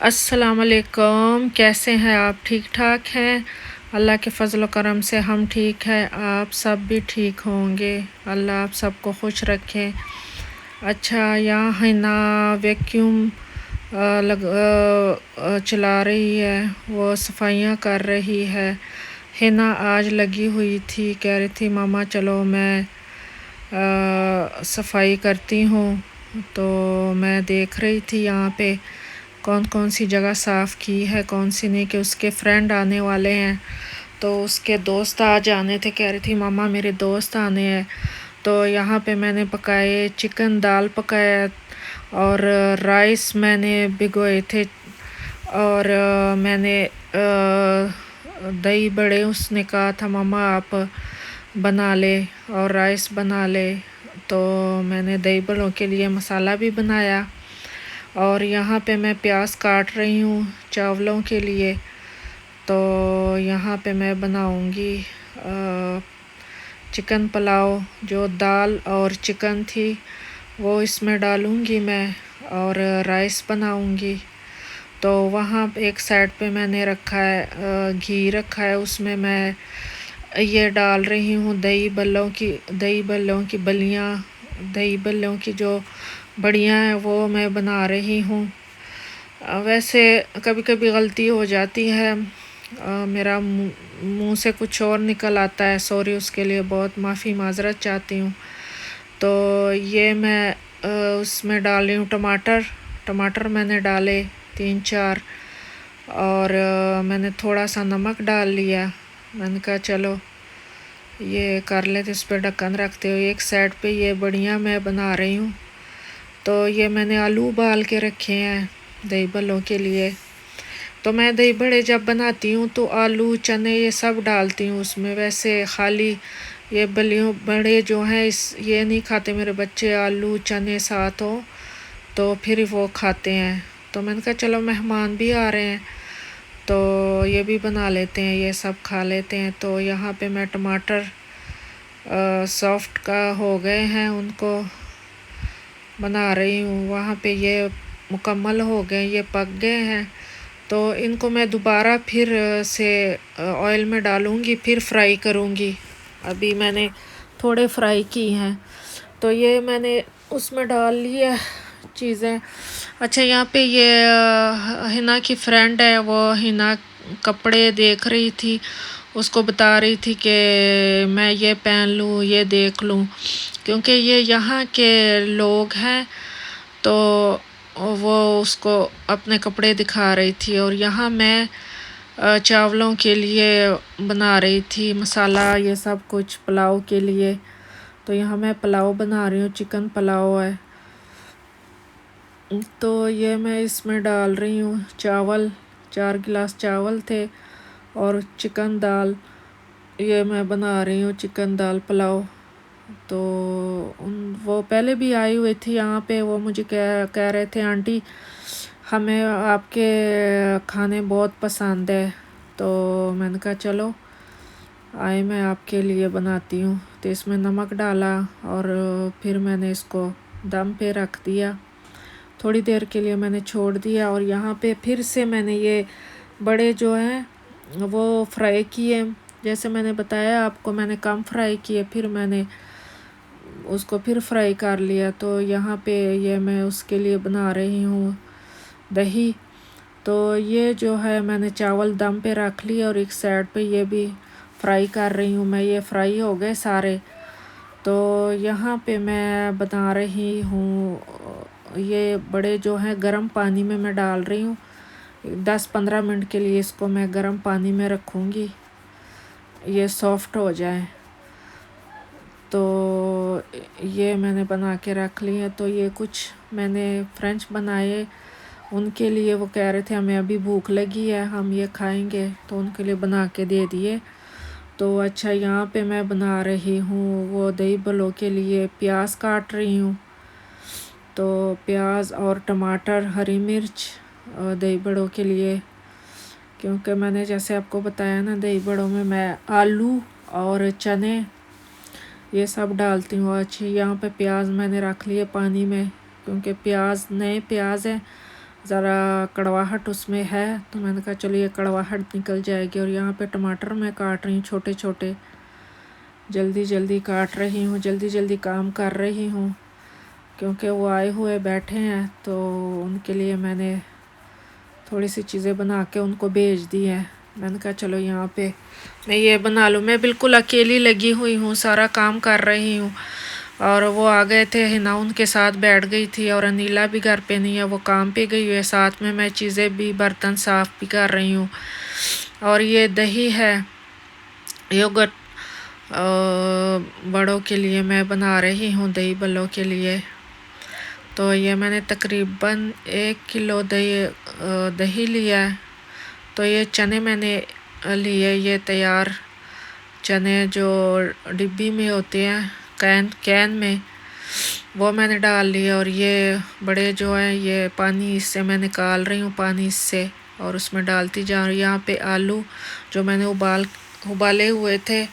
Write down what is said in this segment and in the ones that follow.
अस्सलाम वालेकुम। कैसे हैं आप? ठीक ठाक हैं? अल्लाह के फ़ज़ल व करम से हम ठीक हैं। आप सब भी ठीक होंगे। अल्लाह आप सबको खुश रखे। अच्छा, यहाँ है ना वैक्यूम चला रही है, वो सफाइयाँ कर रही है। हिना आज लगी हुई थी, कह रही थी मामा चलो मैं सफाई करती हूँ। तो मैं देख रही थी यहाँ पे कौन कौन सी जगह साफ़ की है, कौन सी नहीं, कि उसके फ्रेंड आने वाले हैं तो उसके दोस्त आज आने थे। कह रही थी मामा मेरे दोस्त आने हैं। तो यहाँ पे मैंने पकाए चिकन, दाल पकाया और राइस मैंने भिगोए थे और मैंने दही बड़े, उसने कहा था मामा आप बना ले और राइस बना ले, तो मैंने दही बड़ों के लिए मसाला भी बनाया। और यहाँ पे मैं प्याज काट रही हूँ चावलों के लिए। तो यहाँ पे मैं बनाऊँगी चिकन पुलाव। जो दाल और चिकन थी वो इसमें डालूँगी मैं और राइस बनाऊँगी। तो वहाँ एक साइड पे मैंने रखा है घी रखा है, उसमें मैं ये डाल रही हूँ दही बल्लों की बलियाँ, दही बल्लों की जो बढ़िया है वो मैं बना रही हूँ। वैसे कभी कभी गलती हो जाती है, मेरा मुंह से कुछ और निकल आता है, सॉरी, उसके लिए बहुत माफ़ी माज़रत चाहती हूँ। तो ये मैं उसमें डाल रही हूँ टमाटर मैंने डाले 3-4 और मैंने थोड़ा सा नमक डाल लिया। मैंने कहा चलो ये कर लेते, इस पर ढक्कन रखते हो। एक साइड पे ये बढ़िया मैं बना रही हूँ। तो ये मैंने आलू उबाल के रखे हैं दही बड़ों के लिए। तो मैं दही बड़े जब बनाती हूँ तो आलू चने ये सब डालती हूँ उसमें। वैसे खाली ये बड़े जो हैं ये नहीं खाते मेरे बच्चे, आलू चने साथ हो तो फिर वो खाते हैं। तो मैंने कहा चलो मेहमान भी आ रहे हैं तो ये भी बना लेते हैं, ये सब खा लेते हैं। तो यहाँ पे मैं टमाटर सॉफ्ट का हो गए हैं उनको बना रही हूँ। वहाँ पे ये मुकम्मल हो गए, ये पक गए हैं। तो इनको मैं दोबारा फिर से ऑयल में डालूँगी, फिर फ्राई करूँगी। अभी मैंने थोड़े फ्राई की हैं तो ये मैंने उसमें डाल लिया चीज़ें। अच्छा, यहाँ पे ये हिना की फ्रेंड है, वो हिना कपड़े देख रही थी, उसको बता रही थी कि मैं ये पहन लूँ, ये देख लूँ, क्योंकि ये यहाँ के लोग हैं। तो वो उसको अपने कपड़े दिखा रही थी और यहाँ मैं चावलों के लिए बना रही थी मसाला, ये सब कुछ पुलाव के लिए। तो यहाँ मैं पुलाव बना रही हूँ, चिकन पुलाव है। तो ये मैं इसमें डाल रही हूँ चावल, 4 गिलास चावल थे और चिकन दाल, ये मैं बना रही हूँ चिकन दाल पुलाव। तो वो पहले भी आई हुई थी यहाँ पे, वो मुझे कह रहे थे आंटी हमें आपके खाने बहुत पसंद है। तो मैंने कहा चलो आए मैं आपके लिए बनाती हूँ। तो इसमें नमक डाला और फिर मैंने इसको दम पे रख दिया, थोड़ी देर के लिए मैंने छोड़ दिया। और यहाँ पे फिर से मैंने ये बड़े जो हैं वो फ्राई किए, जैसे मैंने बताया आपको, मैंने कम फ्राई किए, फिर मैंने उसको फिर फ्राई कर लिया। तो यहाँ पे ये मैं उसके लिए बना रही हूँ दही। तो ये जो है मैंने चावल दम पे रख लिए और एक साइड पे ये भी फ्राई कर रही हूँ मैं। ये फ्राई हो गए सारे। तो यहाँ पे मैं बना रही हूँ ये बड़े जो हैं गर्म पानी में मैं डाल रही हूँ, 10-15 मिनट के लिए इसको मैं गर्म पानी में रखूँगी, ये सॉफ्ट हो जाए। तो ये मैंने बना के रख ली है। तो ये कुछ मैंने फ्रेंच बनाए उनके लिए, वो कह रहे थे हमें अभी भूख लगी है हम ये खाएंगे, तो उनके लिए बना के दे दिए। तो अच्छा, यहाँ पे मैं बना रही हूँ वो दही बड़ों के लिए प्याज काट रही हूँ। तो प्याज और टमाटर, हरी मिर्च दही बड़ों के लिए, क्योंकि मैंने जैसे आपको बताया ना दही बड़ों में मैं आलू और चने ये सब डालती हूँ। अच्छी, यहाँ पे प्याज मैंने रख लिए पानी में, क्योंकि प्याज नए प्याज हैं ज़रा कड़वाहट उसमें है, तो मैंने कहा चलो ये कड़वाहट निकल जाएगी। और यहाँ पे टमाटर मैं काट रही हूँ छोटे छोटे, जल्दी जल्दी काट रही हूँ, जल्दी जल्दी काम कर रही हूँ, क्योंकि वो आए हुए बैठे हैं तो उनके लिए मैंने थोड़ी सी चीज़ें बना के उनको भेज दी हैं। मैंने कहा चलो यहाँ पे मैं ये बना लूँ। मैं बिल्कुल अकेली लगी हुई हूँ, सारा काम कर रही हूँ। और वो आ गए थे, हिना उनके साथ बैठ गई थी, और अनीला भी घर पे नहीं है, वो काम पे गई हुई है। साथ में मैं चीज़ें भी, बर्तन साफ़ भी कर रही हूँ। और ये दही है, योगर्ट बड़ों के लिए मैं बना रही हूँ, दही बल्लों के लिए। तो ये मैंने तकरीबन 1 किलो दही लिया है। तो ये चने मैंने लिए, ये तैयार चने जो डिब्बी में होते हैं, कैन में, वो मैंने डाल लिया। और ये बड़े जो हैं, ये पानी इससे मैं निकाल रही हूँ, पानी इससे, और उसमें डालती जा रही हूँ। यहाँ पे आलू जो मैंने उबाले हुए थे,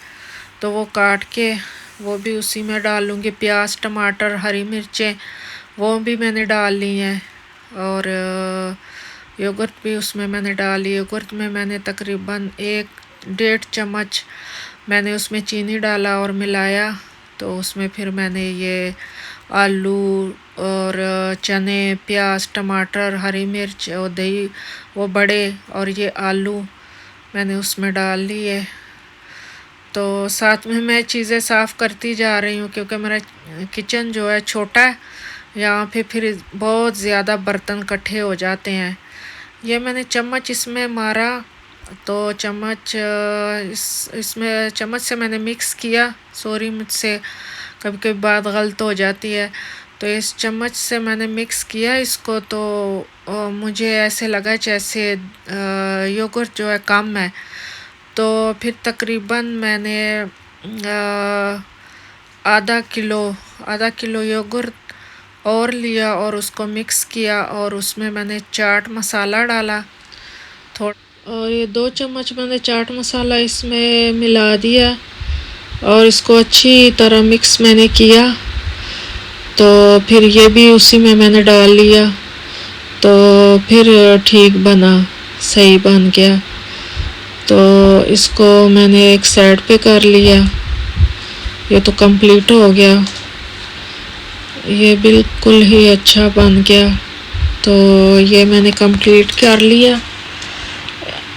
तो वो काट के वो भी उसी में डाल लूँगी। प्याज, टमाटर, हरी मिर्चें वो भी मैंने डाल ली हैं। और योगर्ट भी उसमें मैंने डाल ली। योगर्ट में मैंने तकरीबन 1-1.5 चम्मच मैंने उसमें चीनी डाला और मिलाया। तो उसमें फिर मैंने ये आलू और चने, प्याज, टमाटर, हरी मिर्च और दही, वो बड़े और ये आलू मैंने उसमें डाल लिए। तो साथ में मैं चीज़ें साफ़ करती जा रही हूँ, क्योंकि मेरा किचन जो है छोटा है, यहाँ पे फिर बहुत ज़्यादा बर्तन इकट्ठे हो जाते हैं। ये मैंने चम्मच इसमें मारा, तो चम्मच इसमें चम्मच से मैंने मिक्स किया। सॉरी, मुझसे कभी कभी बात गलत हो जाती है। तो इस चम्मच से मैंने मिक्स किया इसको, तो मुझे ऐसे लगा जैसे योगर्ट जो है कम है। तो फिर तकरीबन मैंने आधा किलो योगर्ट और लिया और उसको मिक्स किया, और उसमें मैंने चाट मसाला डाला थोड़ा, और ये 2 चम्मच मैंने चाट मसाला इसमें मिला दिया, और इसको अच्छी तरह मिक्स मैंने किया। तो फिर ये भी उसी में मैंने डाल लिया, तो फिर ठीक बना, सही बन गया। तो इसको मैंने एक साइड पे कर लिया। ये तो कंप्लीट हो गया, ये बिल्कुल ही अच्छा बन गया। तो ये मैंने कंप्लीट कर लिया।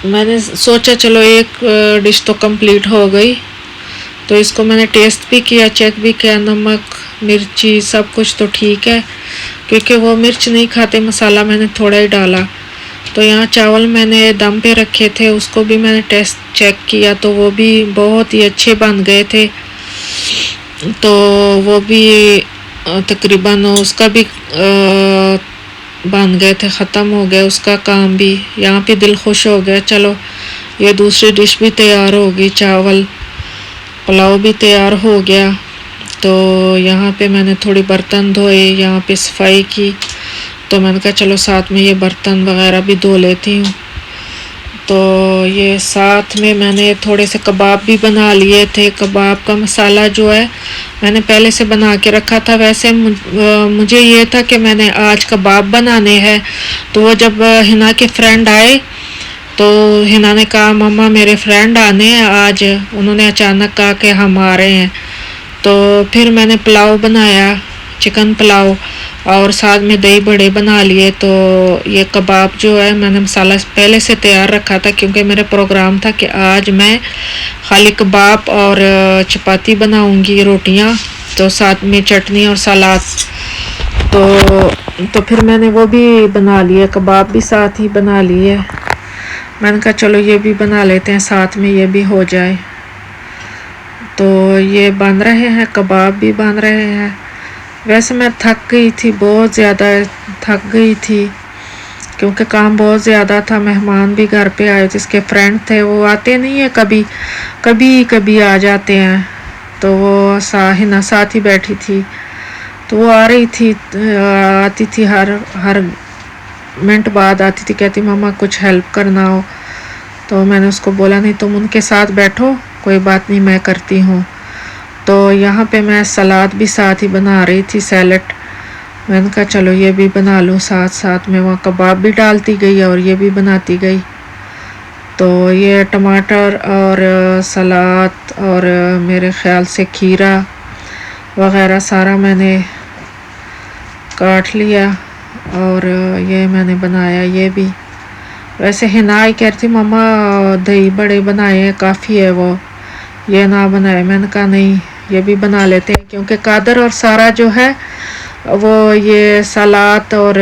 मैंने सोचा चलो एक डिश तो कंप्लीट हो गई। तो इसको मैंने टेस्ट भी किया, चेक भी किया, नमक, मिर्ची सब कुछ तो ठीक है, क्योंकि वो मिर्च नहीं खाते, मसाला मैंने थोड़ा ही डाला। तो यहाँ चावल मैंने दम पे रखे थे, उसको भी मैंने टेस्ट चेक किया, तो वो भी बहुत ही अच्छे बन गए थे। तो वो भी तकरीबन उसका भी बन गए थे, ख़त्म हो गया उसका काम भी। यहाँ पे दिल खुश हो गया। चलो ये दूसरी डिश भी तैयार हो गई, चावल पुलाव भी तैयार हो गया। तो यहाँ पे मैंने थोड़ी बर्तन धोए, यहाँ पे सफाई की। तो मैंने कहा चलो साथ में ये बर्तन वगैरह भी धो लेती हूँ। तो ये साथ में मैंने थोड़े से कबाब भी बना लिए थे। कबाब का मसाला जो है मैंने पहले से बना के रखा था। वैसे मुझे ये था कि मैंने आज कबाब बनाने हैं। तो वो जब हिना के फ्रेंड आए, तो हिना ने कहा मम्मा मेरे फ्रेंड आने हैं आज, उन्होंने अचानक कहा कि हम आ रहे हैं। तो फिर मैंने पुलाव बनाया, चिकन पुलाव, और साथ में दही बड़े बना लिए। तो ये कबाब जो है मैंने मसाला पहले से तैयार रखा था, क्योंकि मेरा प्रोग्राम था कि आज मैं खाली कबाब और चपाती बनाऊंगी, रोटियां, तो साथ में चटनी और सलाद। तो फिर मैंने वो भी बना लिए, कबाब भी साथ ही बना लिए। मैंने कहा चलो ये भी बना लेते हैं, साथ में ये भी हो जाए। तो ये बन रहे हैं, कबाब भी बन रहे हैं। वैसे मैं थक गई थी, बहुत ज़्यादा थक गई थी, क्योंकि काम बहुत ज़्यादा था। मेहमान भी घर पे आए थे, इसके फ्रेंड थे, वो आते नहीं है, कभी आ जाते हैं। तो वो हिना साथ ही बैठी थी, तो वो आ रही थी, आती थी हर मिनट बाद आती थी, कहती मम्मा कुछ हेल्प करना हो। तो मैंने उसको बोला नहीं, तुम उनके साथ बैठो, कोई बात नहीं, मैं करती हूँ। तो यहाँ पे मैं सलाद भी साथ ही बना रही थी, सैलेड। मैंने कहा चलो ये भी बना लूँ साथ साथ में। वहाँ कबाब भी डालती गई और ये भी बनाती गई। तो ये टमाटर और सलाद और मेरे ख़्याल से खीरा वग़ैरह सारा मैंने काट लिया और ये मैंने बनाया ये भी। वैसे हिना ही कह रही थी मम्मा दही बड़े बनाए हैं, काफ़ी है वो, ये ना बनाए। मैंने कहा नहीं ये भी बना लेते हैं, क्योंकि कादर और सारा जो है वो ये सलाद और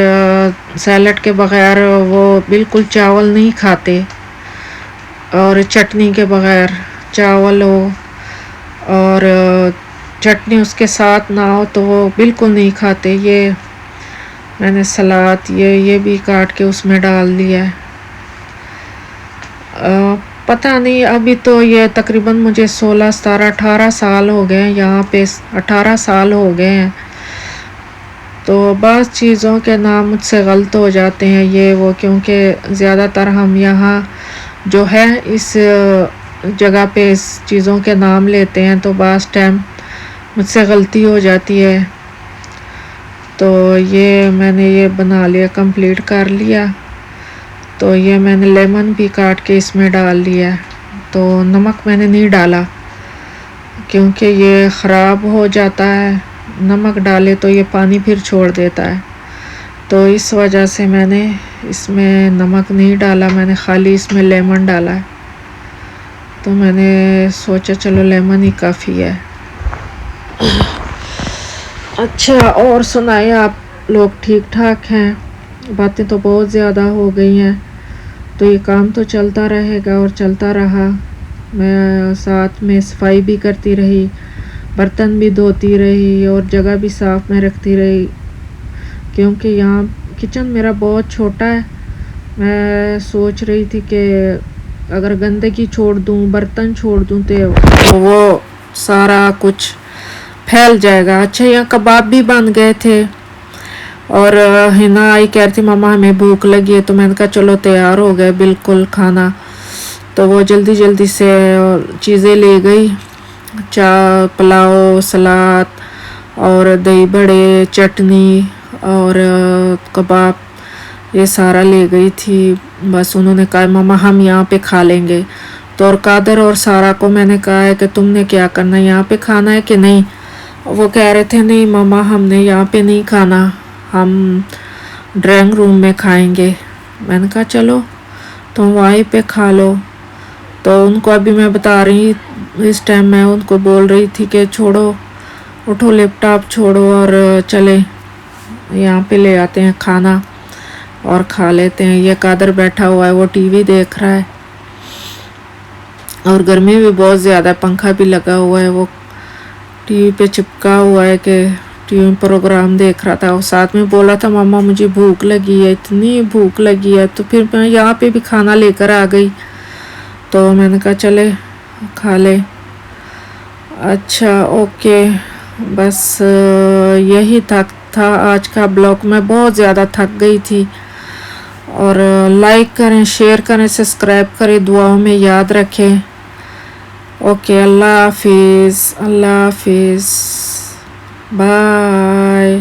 सैलड के बग़ैर वो बिल्कुल चावल नहीं खाते, और चटनी के बग़ैर चावल हो और चटनी उसके साथ ना हो तो वो बिल्कुल नहीं खाते। ये मैंने सलाद ये भी काट के उसमें डाल दिया है। पता नहीं, अभी तो ये तकरीबन मुझे 16, 17, 18 साल हो गए हैं यहाँ पे, 18 साल हो गए हैं। तो बाज़ चीज़ों के नाम मुझसे गलत हो जाते हैं ये वो, क्योंकि ज़्यादातर हम यहाँ जो है इस जगह पे इस चीज़ों के नाम लेते हैं, तो बाज़ टाइम मुझसे गलती हो जाती है। तो ये मैंने ये बना लिया, कंप्लीट कर लिया। तो ये मैंने लेमन भी काट के इसमें डाल दिया। तो नमक मैंने नहीं डाला क्योंकि ये ख़राब हो जाता है, नमक डाले तो ये पानी फिर छोड़ देता है, तो इस वजह से मैंने इसमें नमक नहीं डाला। मैंने खाली इसमें लेमन डाला है। तो मैंने सोचा चलो लेमन ही काफ़ी है। अच्छा, और सुनाए आप लोग ठीक ठाक हैं? बातें तो बहुत ज़्यादा हो गई हैं, तो ये काम तो चलता रहेगा और चलता रहा। मैं साथ में सफाई भी करती रही, बर्तन भी धोती रही और जगह भी साफ़ में रखती रही, क्योंकि यहाँ किचन मेरा बहुत छोटा है। मैं सोच रही थी कि अगर गंदगी छोड़ दूँ, बर्तन छोड़ दूँ तो वो सारा कुछ फैल जाएगा। अच्छा, यहाँ कबाब भी बन गए थे और हिना आई कह रही थी मम्मा हमें भूख लगी है, तो मैंने कहा चलो तैयार हो गए बिल्कुल खाना। तो वो जल्दी जल्दी से चीज़ें ले गई, पुलाव, सलाद और दही बड़े, चटनी और कबाब, ये सारा ले गई थी। बस उन्होंने कहा मम्मा हम यहाँ पे खा लेंगे। तो और कादर और सारा को मैंने कहा है कि तुमने क्या करना है, यहाँ पे खाना है कि नहीं? वो कह रहे थे नहीं मम्मा हमने यहाँ पे नहीं खाना, हम ड्राइंग रूम में खाएंगे। मैंने कहा चलो तुम वहीं पे खा लो। तो उनको अभी मैं बता रही, इस टाइम मैं उनको बोल रही थी कि छोड़ो, उठो लैपटॉप छोड़ो और चले यहाँ पे ले आते हैं खाना और खा लेते हैं। ये कादर बैठा हुआ है, वो टीवी देख रहा है और गर्मी भी बहुत ज़्यादा, पंखा भी लगा हुआ है, वो टीवी पे चिपका हुआ है कि टीवी में प्रोग्राम देख रहा था। और साथ में बोला था मम्मा मुझे भूख लगी है, इतनी भूख लगी है। तो फिर मैं यहाँ पे भी खाना लेकर आ गई, तो मैंने कहा चले खा ले। अच्छा ओके, बस यही था आज का ब्लॉग। मैं बहुत ज़्यादा थक गई थी। और लाइक करें, शेयर करें, सब्सक्राइब करें, दुआओं में याद रखें। ओके, अल्लाह हाफिज़, अल्लाह हाफिज़, बाय।